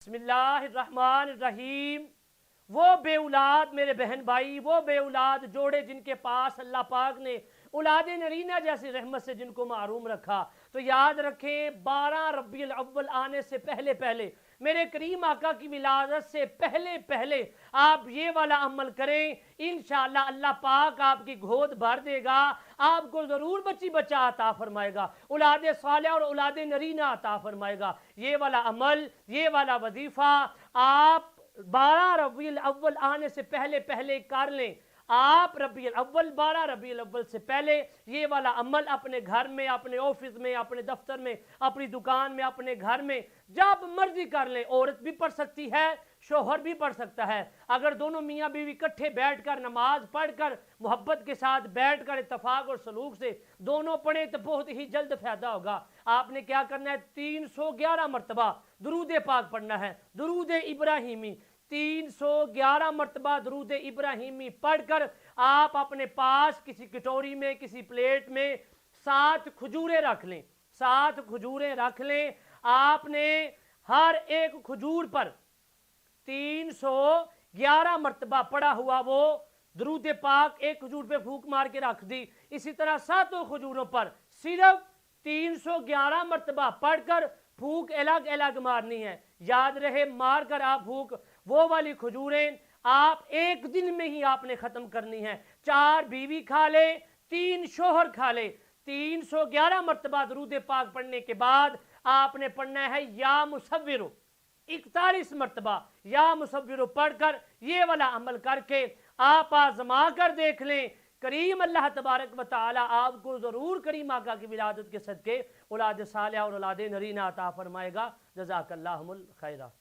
बिस्मिल्लाहिर्रहमानिर्रहीम। वो बे औलाद मेरे बहन भाई, वो बे औलाद जोड़े जिनके पास अल्लाह पाक ने औलाद नरीना जैसी रहमत से जिनको मारूम रखा, तो याद रखें 12 रबीउल अव्वल आने से पहले पहले, मेरे करीम आका की विलादत से पहले पहले आप ये वाला अमल करें। इंशाअल्लाह अल्लाह पाक आपकी गोद भर देगा, आपको ज़रूर बच्ची बच्चा अता फरमाएगा, औलाद सालिहा और औलाद नरीना अता फरमाएगा। ये वाला अमल, ये वाला वजीफ़ा आप 12 रबीउल अव्वल आने से पहले पहले कर लें। आप रबीउल अव्वल 12 रबीउल अव्वल से पहले ये वाला अमल अपने घर में, अपने ऑफिस में, अपने दफ्तर में, अपनी दुकान में, अपने घर में जब मर्जी कर लें। औरत भी पढ़ सकती है, शोहर भी पढ़ सकता है। अगर दोनों मियाँ बीवी इकट्ठे बैठकर नमाज पढ़कर मोहब्बत के साथ बैठकर इत्तफाक और सलूक से दोनों पढ़े तो बहुत ही जल्द फायदा होगा। आपने क्या करना है, 311 मरतबा दुरूद पाक पढ़ना है, दुरूद इब्राहिमी 311 मरतबा दुरूद इब्राहिमी पढ़कर आप अपने पास किसी कटोरी में, किसी प्लेट में 7 खजूरें रख लें। 7 खजूरें रख लें। आपने हर एक खजूर पर 311 मरतबा पढ़ा हुआ वो दुरूद पाक एक खजूर पे फूंक मार के रख दी। इसी तरह 7 खजूरों पर सिर्फ 311 मरतबा पढ़कर फूंक अलग अलग मारनी है। याद रहे, मार कर आप फूंक वो वाली खजूरें आप एक दिन में ही आपने खत्म करनी है। 4 बीवी खा ले, 3 शोहर खा ले। 311 मरतबा दुरूद पाक पढ़ने के बाद आपने पढ़ना है या मुसव्विरो 41 मरतबा या मुसव्विरो पढ़कर ये वाला अमल करके आप आजमा कर देख लें। करीम अल्लाह तबारक व तआला आपको ज़रूर करीम आका की विलादत के सदके औलाद सालिहा और औलाद नरीना अता फरमाएगा। जज़ाकल्लाहुल खैरा।